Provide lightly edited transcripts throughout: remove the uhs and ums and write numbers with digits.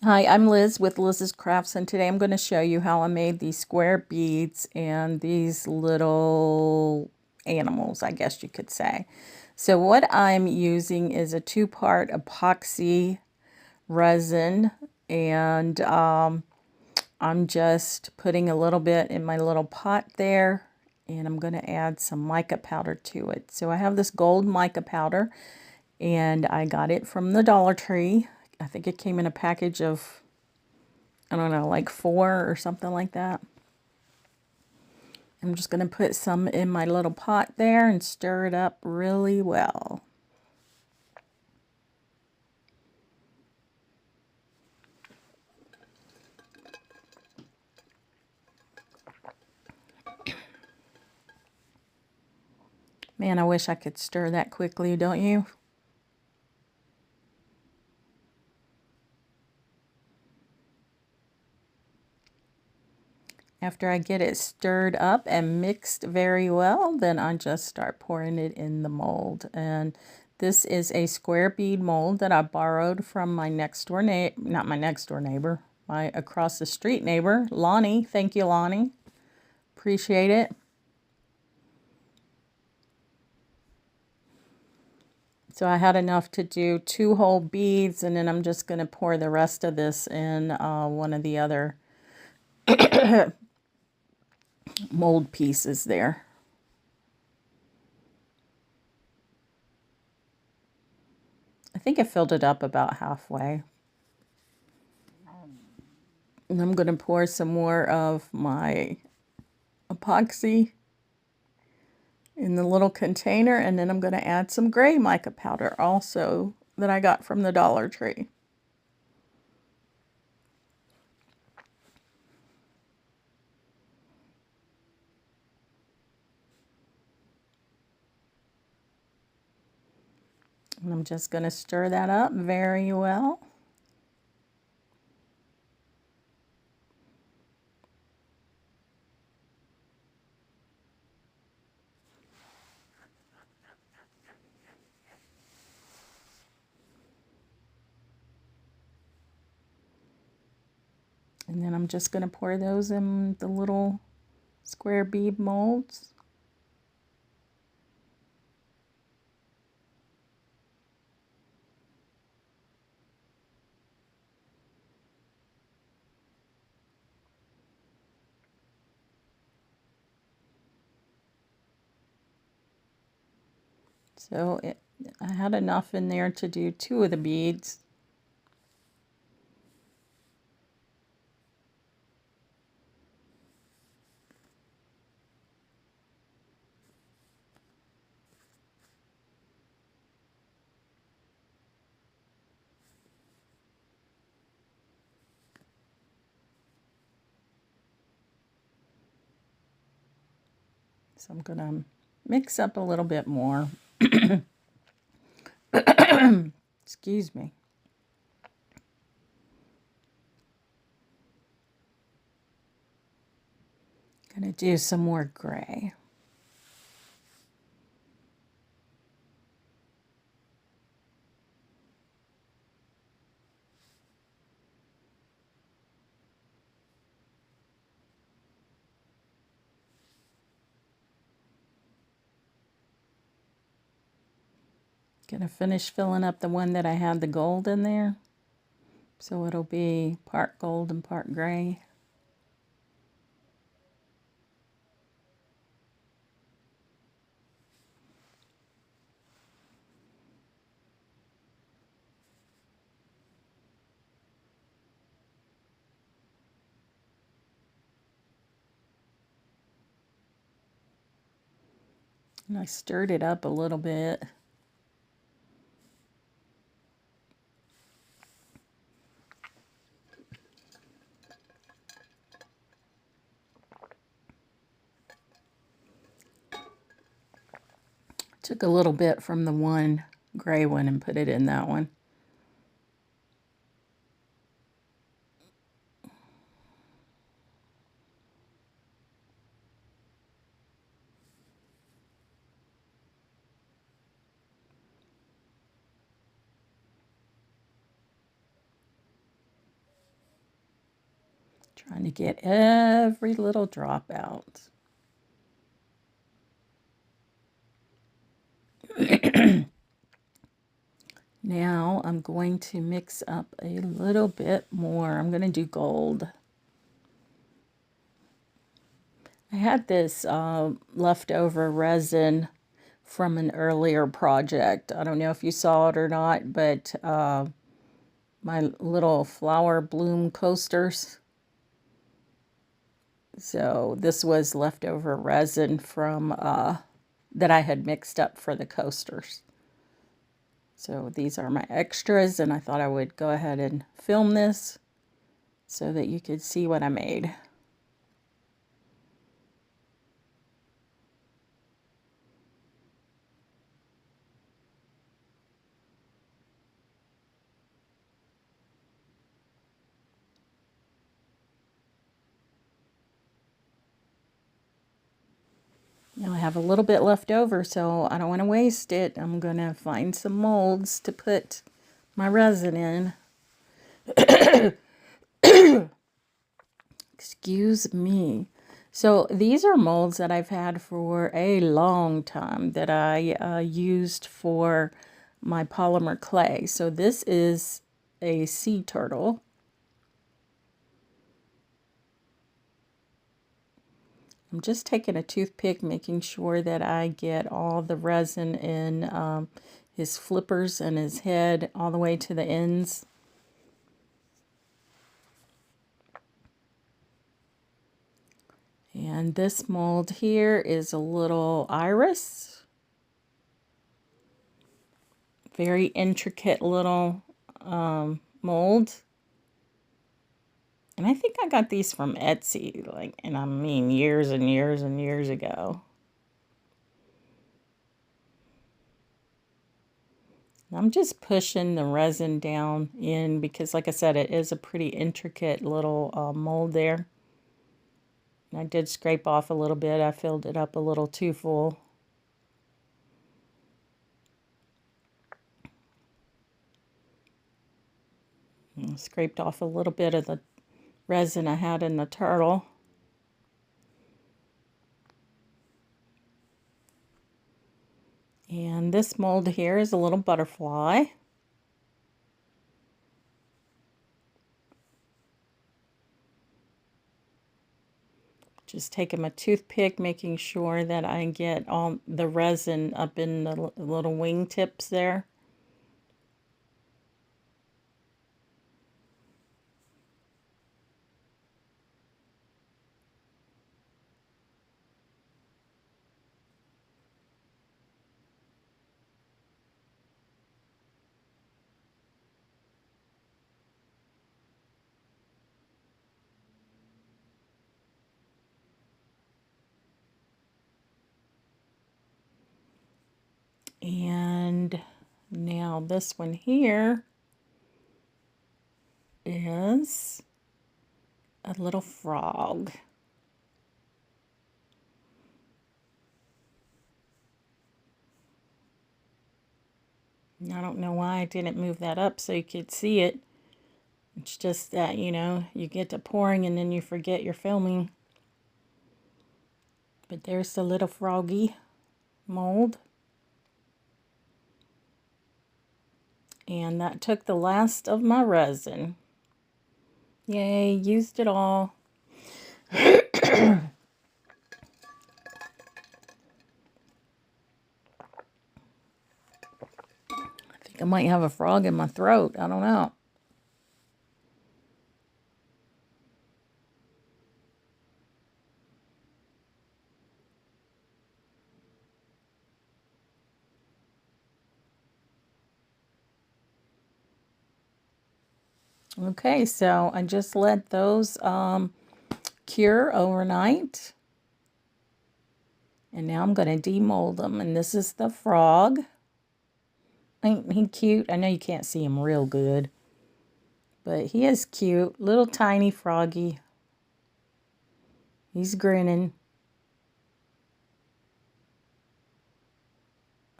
Hi, I'm Liz with Liz's Crafts, and today I'm going to show you how I made these square beads and these little animals, I guess you could say. So what I'm using is a two-part epoxy resin, and I'm just putting a little bit in my little pot there, and I'm going to add some mica powder to it. So I have this gold mica powder, and I got it from the Dollar Tree. I think it came in a package of, I don't know, like 4 or something like that. I'm just going to put some in my little pot there and stir it up really well. Man, I wish I could stir that quickly, don't you? After I get it stirred up and mixed very well, then I just start pouring it in the mold. And this is a square bead mold that I borrowed from my next door neighbor, not my next door neighbor, my across the street neighbor, Lonnie. Thank you, Lonnie. Appreciate it. So I had enough to do 2 whole beads, and then I'm just going to pour the rest of this in one of the other mold pieces there. I think I filled it up about halfway. And I'm going to pour some more of my epoxy in the little container, and then I'm going to add some gray mica powder also that I got from the Dollar Tree. And I'm just going to stir that up very well. And then I'm just going to pour those in the little square bead molds. So I had enough in there to do 2 of the beads. So I'm going to mix up a little bit more. Excuse me. Gonna do some more gray. Gonna finish filling up the one that I had the gold in there. So it'll be part gold and part gray. And I stirred it up a little bit. Took a little bit from the one gray one and put it in that one. Trying to get every little drop out. Now I'm going to mix up a little bit more. I'm going to do gold. I had this leftover resin from an earlier project. I don't know if you saw it or not, but my little flower bloom coasters. So this was leftover resin from that I had mixed up for the coasters. So these are my extras, and I thought I would go ahead and film this so that you could see what I made. Now I have a little bit left over, so I don't want to waste it. I'm going to find some molds to put my resin in. Excuse me. So these are molds that I've had for a long time that I used for my polymer clay. So this is a sea turtle. I'm just taking a toothpick, making sure that I get all the resin in his flippers and his head all the way to the ends. And this mold here is a little iris. Very intricate little mold. And I think I got these from Etsy, like, and I mean years and years and years ago. I'm just pushing the resin down in because, like I said, it is a pretty intricate little mold there. And I did scrape off a little bit. I filled it up a little too full. And scraped off a little bit of the resin I had in the turtle. And this mold here is a little butterfly. Just taking my toothpick, making sure that I get all the resin up in the little wing tips there. And now this one here is a little frog. I don't know why I didn't move that up so you could see it. It's just that, you know, you get to pouring and then you forget you're filming. But there's the little froggy mold. And that took the last of my resin. Yay, used it all. I think I might have a frog in my throat. I don't know. Okay, so I just let those cure overnight. And now I'm going to demold them. And this is the frog. Ain't he cute? I know you can't see him real good. But he is cute. Little tiny froggy. He's grinning.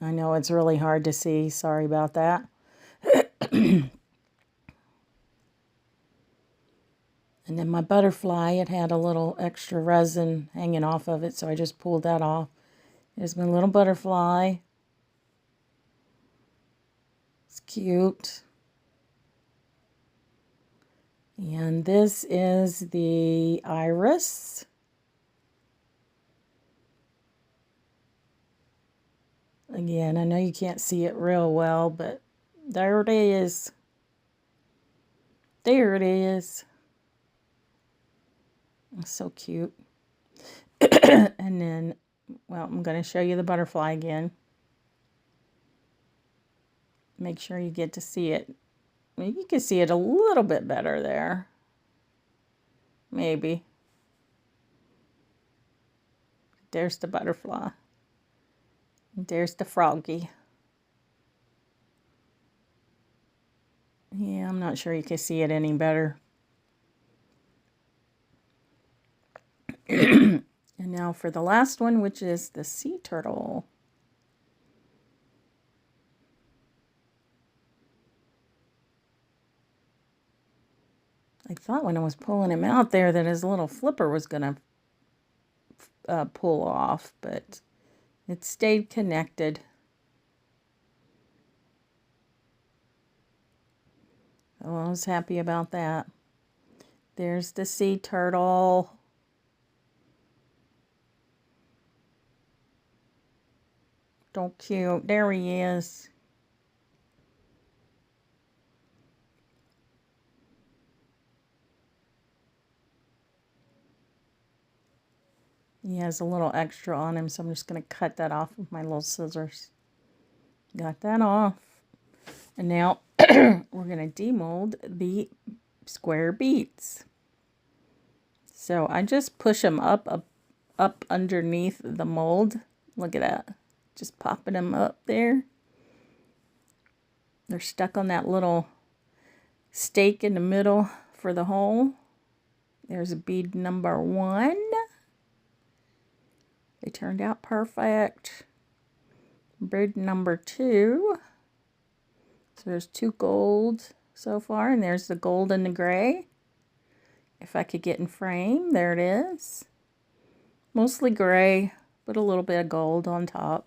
I know it's really hard to see. Sorry about that. And then my butterfly, it had a little extra resin hanging off of it, so I just pulled that off. There's my little butterfly. It's cute. And this is the iris. Again, I know you can't see it real well, but there it is. There it is. It's so cute. And then, well, I'm going to show you the butterfly again. Make sure you get to see it. You can see it a little bit better there. Maybe. There's the butterfly. There's the froggy. Yeah, I'm not sure you can see it any better. And now for the last one, which is the sea turtle. I thought when I was pulling him out there that his little flipper was going to pull off, but it stayed connected. Oh, I was happy about that. There's the sea turtle. So cute. There he is. He has a little extra on him, so I'm just going to cut that off with my little scissors. Got that off. And now we're going to demold the square beads. So I just push them up underneath the mold. Look at that. Just popping them up there. They're stuck on that little stake in the middle for the hole. There's bead number 1. They turned out perfect. Bead number 2. So there's 2 gold so far, and there's the gold and the gray. If I could get in frame, there it is. Mostly gray, but a little bit of gold on top.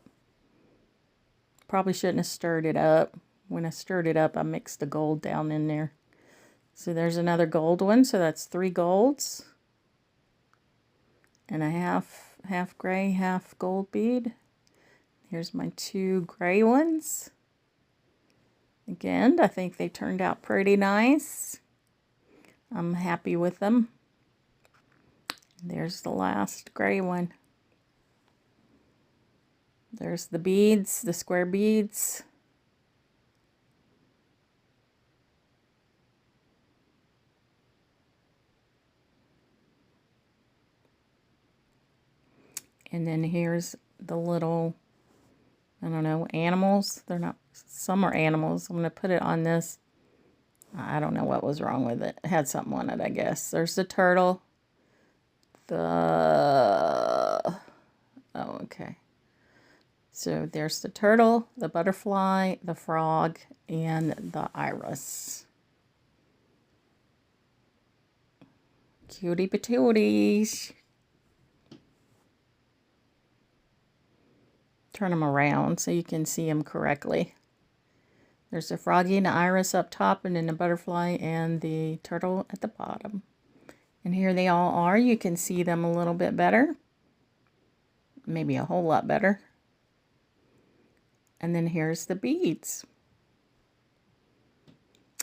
Probably shouldn't have stirred it up. When I stirred it up, I mixed the gold down in there. So there's another gold one, so that's 3 golds. And a half gray, half gold bead. Here's my 2 gray ones. Again, I think they turned out pretty nice. I'm happy with them. There's the last gray one. There's the beads, the square beads. And then here's the little, I don't know, animals. They're not, some are animals. I'm going to put it on this. I don't know what was wrong with it. It had something on it, I guess. There's the turtle. Oh, okay. So there's the turtle, the butterfly, the frog, and the iris. Cutie patooties. Turn them around so you can see them correctly. There's the froggy and the iris up top, and then the butterfly and the turtle at the bottom. And here they all are. You can see them a little bit better. Maybe a whole lot better. And then here's the beads.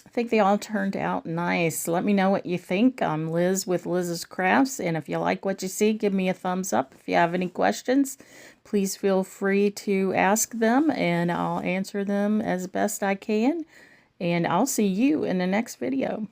I think they all turned out nice. Let me know what you think. I'm Liz with Liz's Crafts, and if you like what you see, give me a thumbs up. If you have any questions, please feel free to ask them, and I'll answer them as best I can. And I'll see you in the next video.